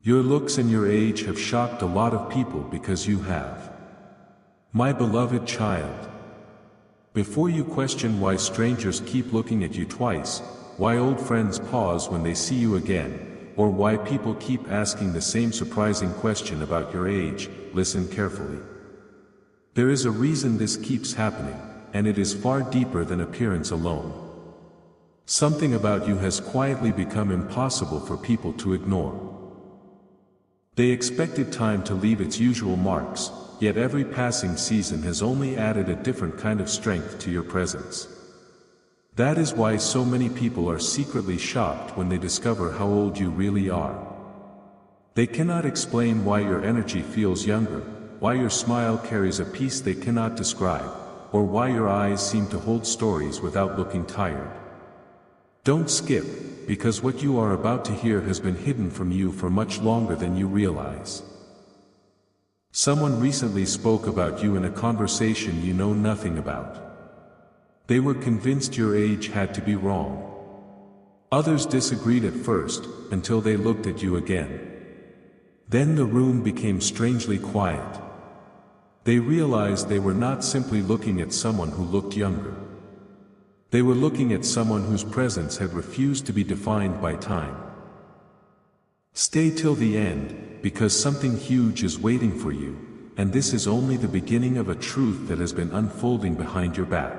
Your looks and your age have shocked a lot of people because you have. My beloved child. Before you question why strangers keep looking at you twice, why old friends pause when they see you again, or why people keep asking the same surprising question about your age, listen carefully. There is a reason this keeps happening, and it is far deeper than appearance alone. Something about you has quietly become impossible for people to ignore. They expected time to leave its usual marks, yet every passing season has only added a different kind of strength to your presence. That is why so many people are secretly shocked when they discover how old you really are. They cannot explain why your energy feels younger, why your smile carries a peace they cannot describe, or why your eyes seem to hold stories without looking tired. Don't skip, because what you are about to hear has been hidden from you for much longer than you realize. Someone recently spoke about you in a conversation you know nothing about. They were convinced your age had to be wrong. Others disagreed at first, until they looked at you again. Then the room became strangely quiet. They realized they were not simply looking at someone who looked younger. They were looking at someone whose presence had refused to be defined by time. Stay till the end, because something huge is waiting for you, and this is only the beginning of a truth that has been unfolding behind your back.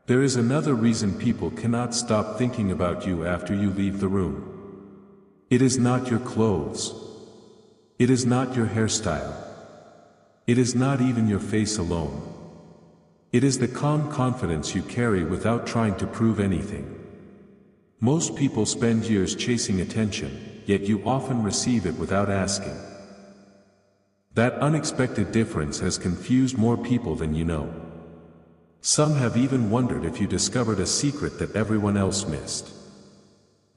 There is another reason people cannot stop thinking about you after you leave the room. It is not your clothes. It is not your hairstyle. It is not even your face alone. It is the calm confidence you carry without trying to prove anything. Most people spend years chasing attention, yet you often receive it without asking. That unexpected difference has confused more people than you know. Some have even wondered if you discovered a secret that everyone else missed.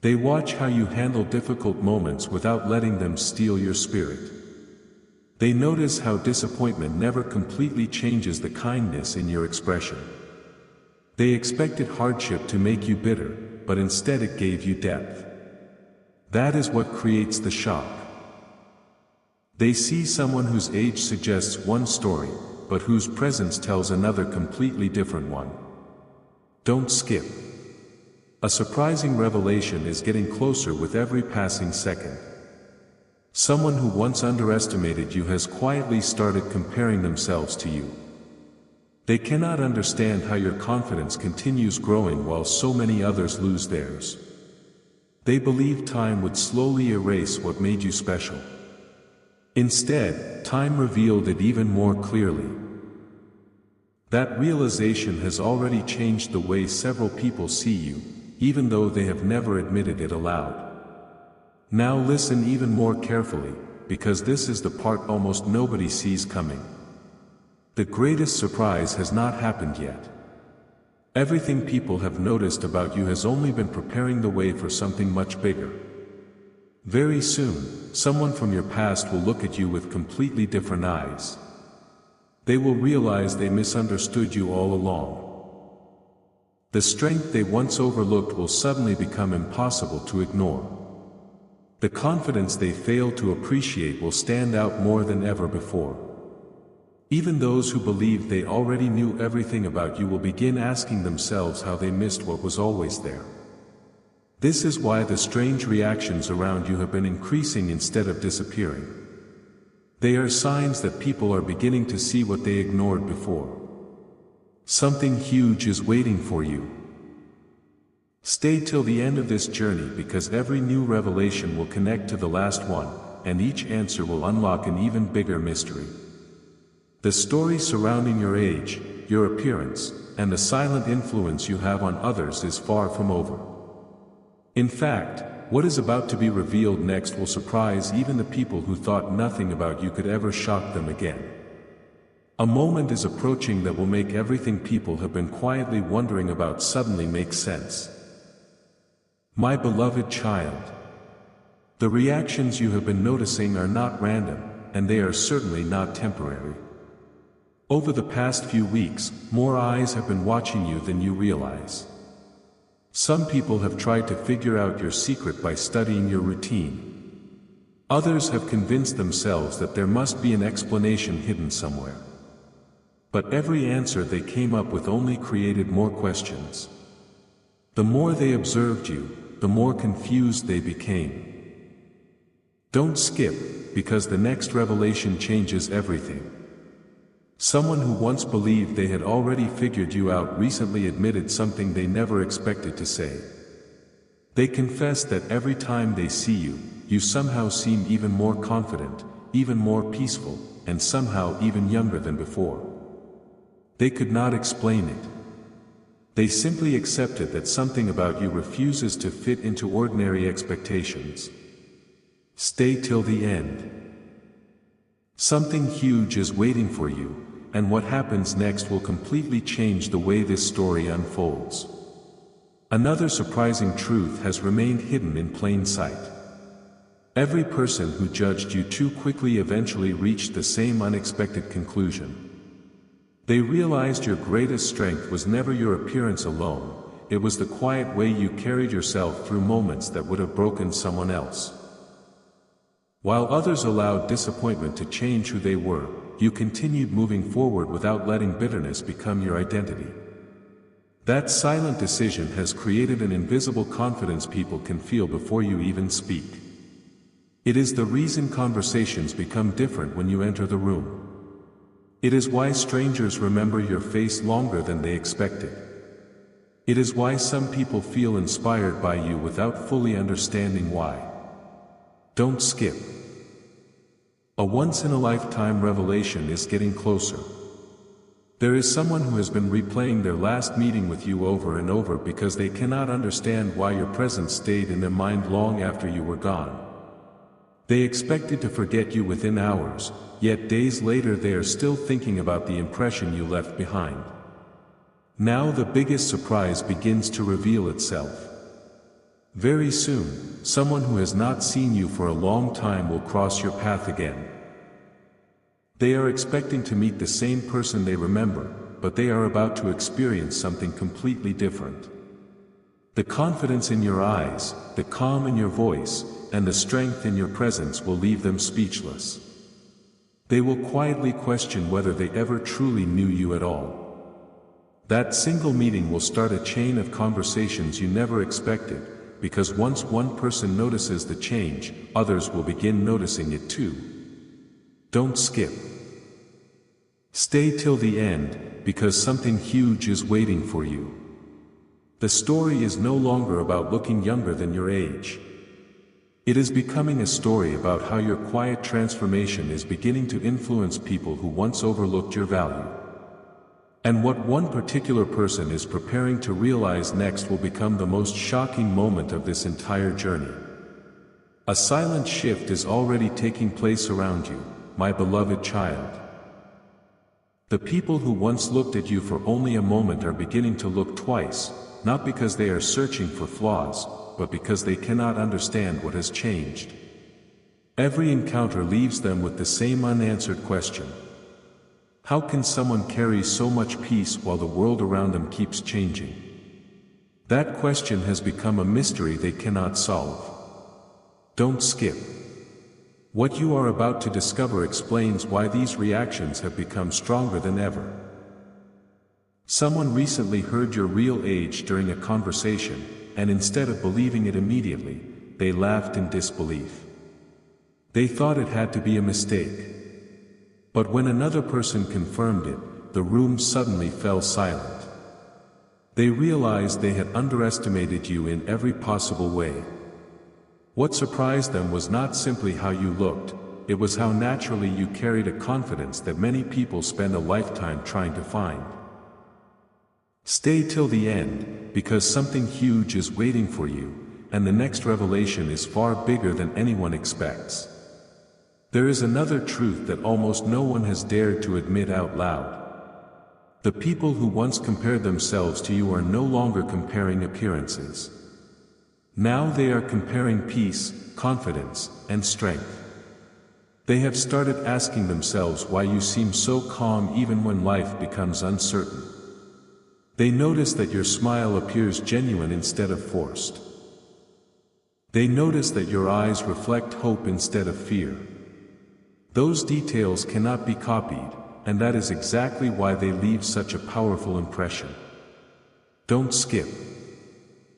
They watch how you handle difficult moments without letting them steal your spirit. They notice how disappointment never completely changes the kindness in your expression. They expected hardship to make you bitter, but instead it gave you depth. That is what creates the shock. They see someone whose age suggests one story, but whose presence tells another completely different one. Don't skip. A surprising revelation is getting closer with every passing second. Someone who once underestimated you has quietly started comparing themselves to you. They cannot understand how your confidence continues growing while so many others lose theirs. They believed time would slowly erase what made you special. Instead, time revealed it even more clearly. That realization has already changed the way several people see you, even though they have never admitted it aloud. Now listen even more carefully, because this is the part almost nobody sees coming. The greatest surprise has not happened yet. Everything people have noticed about you has only been preparing the way for something much bigger. Very soon, someone from your past will look at you with completely different eyes. They will realize they misunderstood you all along. The strength they once overlooked will suddenly become impossible to ignore. The confidence they failed to appreciate will stand out more than ever before. Even those who believed they already knew everything about you will begin asking themselves how they missed what was always there. This is why the strange reactions around you have been increasing instead of disappearing. They are signs that people are beginning to see what they ignored before. Something huge is waiting for you. Stay till the end of this journey, because every new revelation will connect to the last one, and each answer will unlock an even bigger mystery. The story surrounding your age, your appearance, and the silent influence you have on others is far from over. In fact, what is about to be revealed next will surprise even the people who thought nothing about you could ever shock them again. A moment is approaching that will make everything people have been quietly wondering about suddenly make sense. My beloved child, the reactions you have been noticing are not random, and they are certainly not temporary. Over the past few weeks, more eyes have been watching you than you realize. Some people have tried to figure out your secret by studying your routine. Others have convinced themselves that there must be an explanation hidden somewhere. But every answer they came up with only created more questions. The more they observed you, the more confused they became. Don't skip, because the next revelation changes everything. Someone who once believed they had already figured you out recently admitted something they never expected to say. They confess that every time they see you, you somehow seem even more confident, even more peaceful, and somehow even younger than before. They could not explain it. They simply accepted that something about you refuses to fit into ordinary expectations. Stay till the end. Something huge is waiting for you, and what happens next will completely change the way this story unfolds. Another surprising truth has remained hidden in plain sight. Every person who judged you too quickly eventually reached the same unexpected conclusion. They realized your greatest strength was never your appearance alone, it was the quiet way you carried yourself through moments that would have broken someone else. While others allowed disappointment to change who they were, you continued moving forward without letting bitterness become your identity. That silent decision has created an invisible confidence people can feel before you even speak. It is the reason conversations become different when you enter the room. It is why strangers remember your face longer than they expected. It is why some people feel inspired by you without fully understanding why. Don't skip. A once-in-a-lifetime revelation is getting closer. There is someone who has been replaying their last meeting with you over and over because they cannot understand why your presence stayed in their mind long after you were gone. They expected to forget you within hours, yet days later they are still thinking about the impression you left behind. Now the biggest surprise begins to reveal itself. Very soon, someone who has not seen you for a long time will cross your path again. They are expecting to meet the same person they remember, but they are about to experience something completely different. The confidence in your eyes, the calm in your voice, and the strength in your presence will leave them speechless. They will quietly question whether they ever truly knew you at all. That single meeting will start a chain of conversations you never expected, because once one person notices the change, others will begin noticing it too. Don't skip. Stay till the end, because something huge is waiting for you. The story is no longer about looking younger than your age. It is becoming a story about how your quiet transformation is beginning to influence people who once overlooked your value. And what one particular person is preparing to realize next will become the most shocking moment of this entire journey. A silent shift is already taking place around you, my beloved child. The people who once looked at you for only a moment are beginning to look twice, not because they are searching for flaws, but because they cannot understand what has changed. Every encounter leaves them with the same unanswered question. How can someone carry so much peace while the world around them keeps changing? That question has become a mystery they cannot solve. Don't skip. What you are about to discover explains why these reactions have become stronger than ever. Someone recently heard your real age during a conversation, and instead of believing it immediately, they laughed in disbelief. They thought it had to be a mistake. But when another person confirmed it, the room suddenly fell silent. They realized they had underestimated you in every possible way. What surprised them was not simply how you looked, it was how naturally you carried a confidence that many people spend a lifetime trying to find. Stay till the end, because something huge is waiting for you, and the next revelation is far bigger than anyone expects. There is another truth that almost no one has dared to admit out loud. The people who once compared themselves to you are no longer comparing appearances. Now they are comparing peace, confidence, and strength. They have started asking themselves why you seem so calm even when life becomes uncertain. They notice that your smile appears genuine instead of forced. They notice that your eyes reflect hope instead of fear. Those details cannot be copied, and that is exactly why they leave such a powerful impression. Don't skip.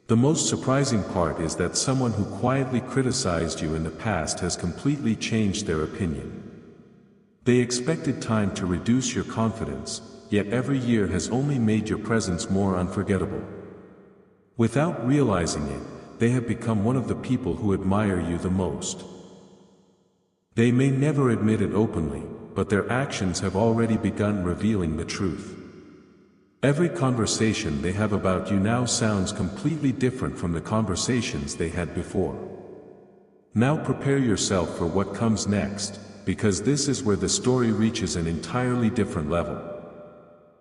The most surprising part is that someone who quietly criticized you in the past has completely changed their opinion. They expected time to reduce your confidence, yet every year has only made your presence more unforgettable. Without realizing it, they have become one of the people who admire you the most. They may never admit it openly, but their actions have already begun revealing the truth. Every conversation they have about you now sounds completely different from the conversations they had before. Now prepare yourself for what comes next, because this is where the story reaches an entirely different level.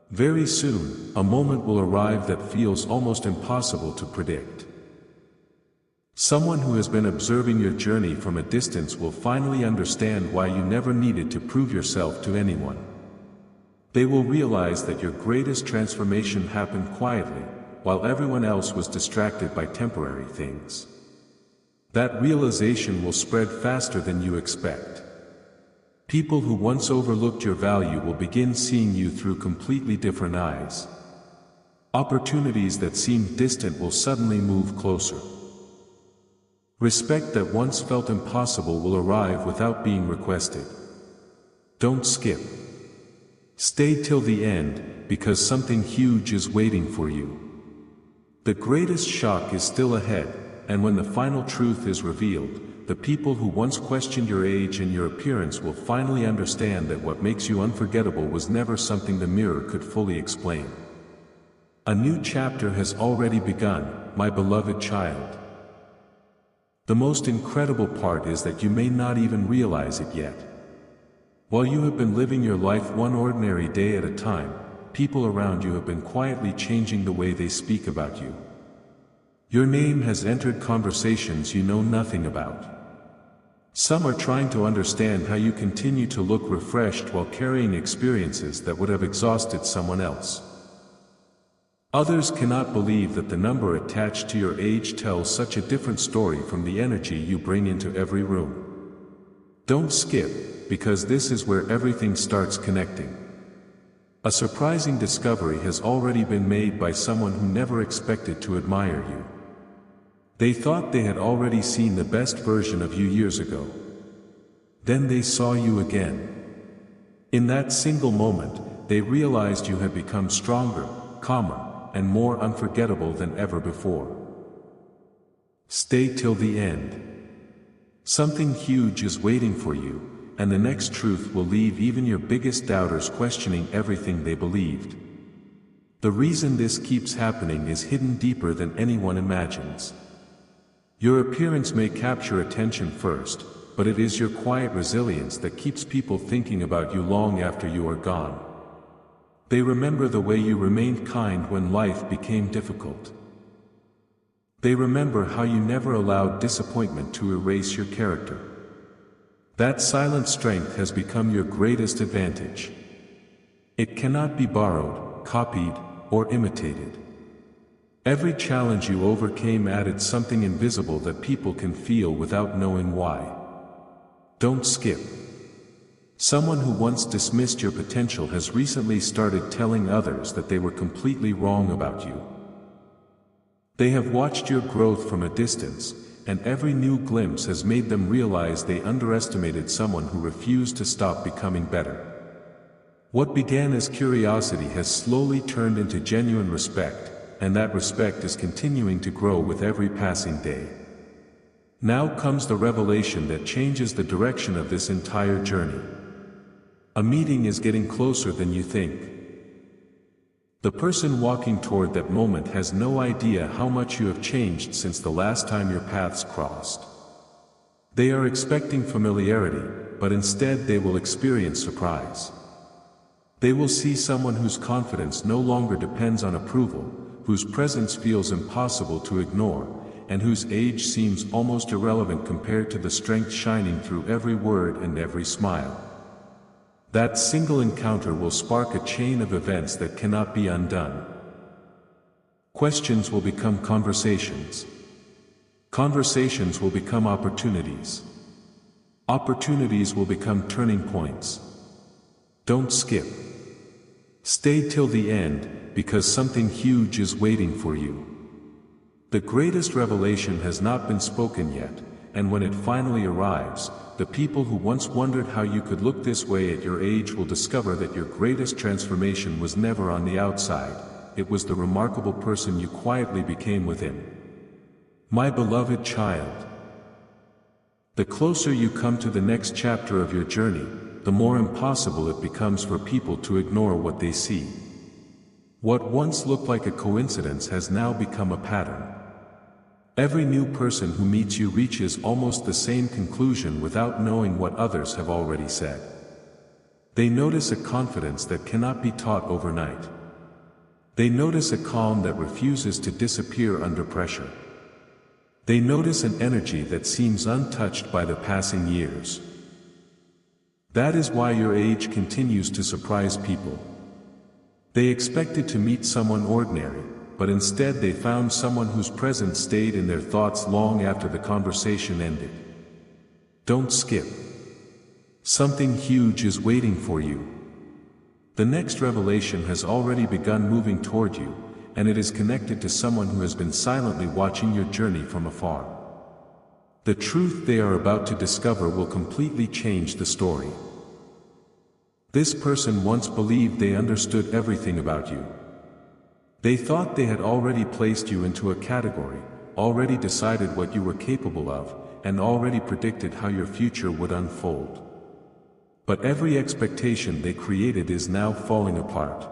Very soon, a moment will arrive that feels almost impossible to predict. Someone who has been observing your journey from a distance will finally understand why you never needed to prove yourself to anyone. They will realize that your greatest transformation happened quietly, while everyone else was distracted by temporary things. That realization will spread faster than you expect. People who once overlooked your value will begin seeing you through completely different eyes. Opportunities that seemed distant will suddenly move closer. Respect that once felt impossible will arrive without being requested. Don't skip. Stay till the end, because something huge is waiting for you. The greatest shock is still ahead, and when the final truth is revealed, the people who once questioned your age and your appearance will finally understand that what makes you unforgettable was never something the mirror could fully explain. A new chapter has already begun, my beloved child. The most incredible part is that you may not even realize it yet. While you have been living your life one ordinary day at a time, people around you have been quietly changing the way they speak about you. Your name has entered conversations you know nothing about. Some are trying to understand how you continue to look refreshed while carrying experiences that would have exhausted someone else. Others cannot believe that the number attached to your age tells such a different story from the energy you bring into every room. Don't skip, because this is where everything starts connecting. A surprising discovery has already been made by someone who never expected to admire you. They thought they had already seen the best version of you years ago. Then they saw you again. In that single moment, they realized you had become stronger, calmer, and more unforgettable than ever before. Stay till the end. Something huge is waiting for you, and the next truth will leave even your biggest doubters questioning everything they believed. The reason this keeps happening is hidden deeper than anyone imagines. Your appearance may capture attention first, but it is your quiet resilience that keeps people thinking about you long after you are gone. They remember the way you remained kind when life became difficult. They remember how you never allowed disappointment to erase your character. That silent strength has become your greatest advantage. It cannot be borrowed, copied, or imitated. Every challenge you overcame added something invisible that people can feel without knowing why. Don't skip. Someone who once dismissed your potential has recently started telling others that they were completely wrong about you. They have watched your growth from a distance, and every new glimpse has made them realize they underestimated someone who refused to stop becoming better. What began as curiosity has slowly turned into genuine respect, and that respect is continuing to grow with every passing day. Now comes the revelation that changes the direction of this entire journey. A meeting is getting closer than you think. The person walking toward that moment has no idea how much you have changed since the last time your paths crossed. They are expecting familiarity, but instead they will experience surprise. They will see someone whose confidence no longer depends on approval, whose presence feels impossible to ignore, and whose age seems almost irrelevant compared to the strength shining through every word and every smile. That single encounter will spark a chain of events that cannot be undone. Questions will become conversations. Conversations will become opportunities. Opportunities will become turning points. Don't skip. Stay till the end, because something huge is waiting for you. The greatest revelation has not been spoken yet, and when it finally arrives, the people who once wondered how you could look this way at your age will discover that your greatest transformation was never on the outside, it was the remarkable person you quietly became within. My beloved child. The closer you come to the next chapter of your journey, the more impossible it becomes for people to ignore what they see. What once looked like a coincidence has now become a pattern. Every new person who meets you reaches almost the same conclusion without knowing what others have already said. They notice a confidence that cannot be taught overnight. They notice a calm that refuses to disappear under pressure. They notice an energy that seems untouched by the passing years. That is why your age continues to surprise people. They expected to meet someone ordinary, but instead they found someone whose presence stayed in their thoughts long after the conversation ended. Don't skip. Something huge is waiting for you. The next revelation has already begun moving toward you, and it is connected to someone who has been silently watching your journey from afar. The truth they are about to discover will completely change the story. This person once believed they understood everything about you. They thought they had already placed you into a category, already decided what you were capable of, and already predicted how your future would unfold. But every expectation they created is now falling apart.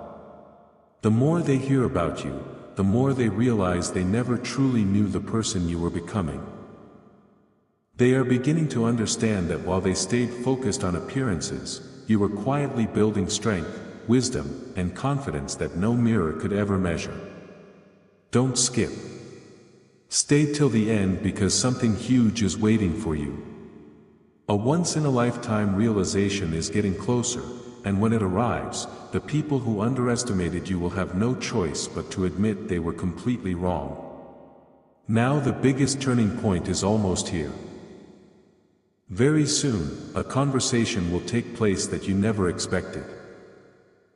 The more they hear about you, the more they realize they never truly knew the person you were becoming. They are beginning to understand that while they stayed focused on appearances, you were quietly building strength, wisdom, and confidence that no mirror could ever measure. Don't skip. Stay till the end because something huge is waiting for you. A once-in-a-lifetime realization is getting closer, and when it arrives, the people who underestimated you will have no choice but to admit they were completely wrong. Now the biggest turning point is almost here. Very soon, a conversation will take place that you never expected.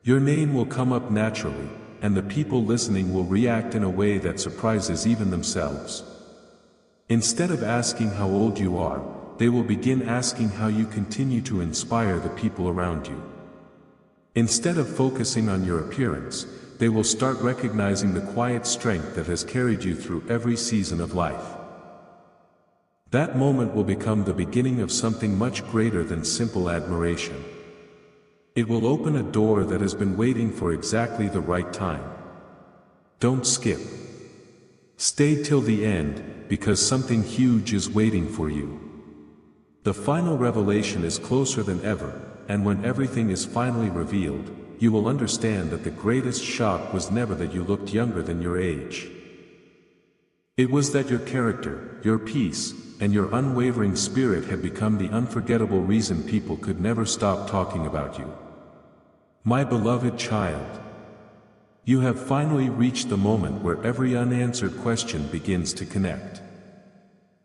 Your name will come up naturally, and the people listening will react in a way that surprises even themselves. Instead of asking how old you are, they will begin asking how you continue to inspire the people around you. Instead of focusing on your appearance, they will start recognizing the quiet strength that has carried you through every season of life. That moment will become the beginning of something much greater than simple admiration. It will open a door that has been waiting for exactly the right time. Don't skip. Stay till the end, because something huge is waiting for you. The final revelation is closer than ever, and when everything is finally revealed, you will understand that the greatest shock was never that you looked younger than your age. It was that your character, your peace, and your unwavering spirit had become the unforgettable reason people could never stop talking about you. My beloved child, you have finally reached the moment where every unanswered question begins to connect.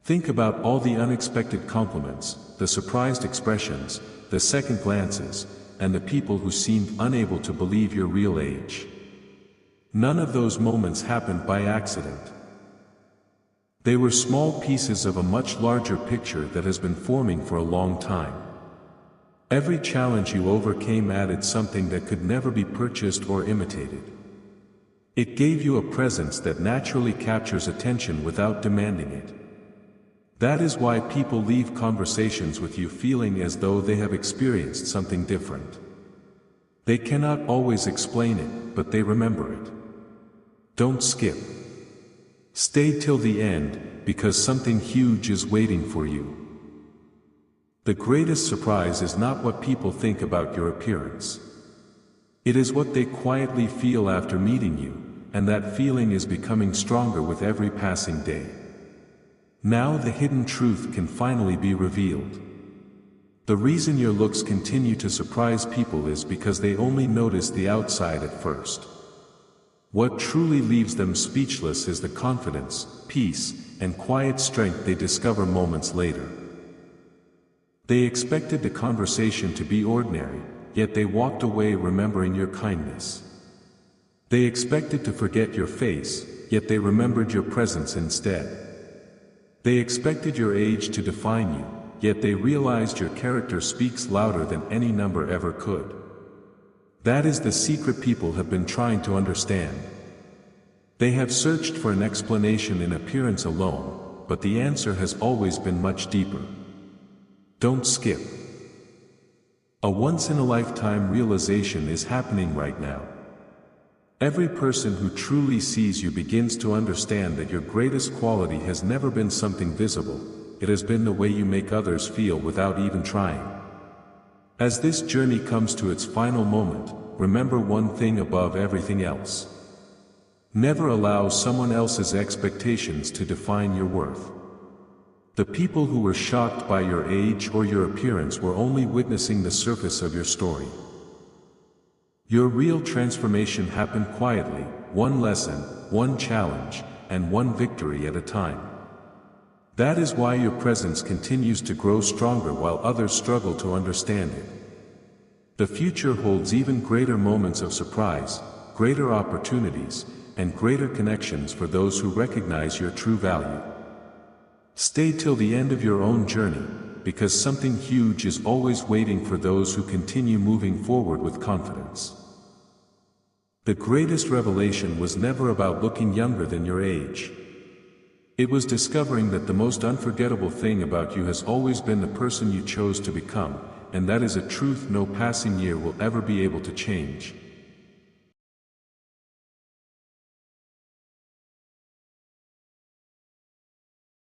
Think about all the unexpected compliments, the surprised expressions, the second glances, and the people who seemed unable to believe your real age. None of those moments happened by accident. They were small pieces of a much larger picture that has been forming for a long time. Every challenge you overcame added something that could never be purchased or imitated. It gave you a presence that naturally captures attention without demanding it. That is why people leave conversations with you feeling as though they have experienced something different. They cannot always explain it, but they remember it. Don't skip. Stay till the end, because something huge is waiting for you. The greatest surprise is not what people think about your appearance. It is what they quietly feel after meeting you, and that feeling is becoming stronger with every passing day. Now the hidden truth can finally be revealed. The reason your looks continue to surprise people is because they only notice the outside at first. What truly leaves them speechless is the confidence, peace, and quiet strength they discover moments later. They expected the conversation to be ordinary, yet they walked away remembering your kindness. They expected to forget your face, yet they remembered your presence instead. They expected your age to define you, yet they realized your character speaks louder than any number ever could. That is the secret people have been trying to understand. They have searched for an explanation in appearance alone, but the answer has always been much deeper. Don't skip. A once-in-a-lifetime realization is happening right now. Every person who truly sees you begins to understand that your greatest quality has never been something visible, it has been the way you make others feel without even trying. As this journey comes to its final moment, remember one thing above everything else. Never allow someone else's expectations to define your worth. The people who were shocked by your age or your appearance were only witnessing the surface of your story. Your real transformation happened quietly, one lesson, one challenge, and one victory at a time. That is why your presence continues to grow stronger while others struggle to understand it. The future holds even greater moments of surprise, greater opportunities, and greater connections for those who recognize your true value. Stay till the end of your own journey, because something huge is always waiting for those who continue moving forward with confidence. The greatest revelation was never about looking younger than your age. It was discovering that the most unforgettable thing about you has always been the person you chose to become, and that is a truth no passing year will ever be able to change.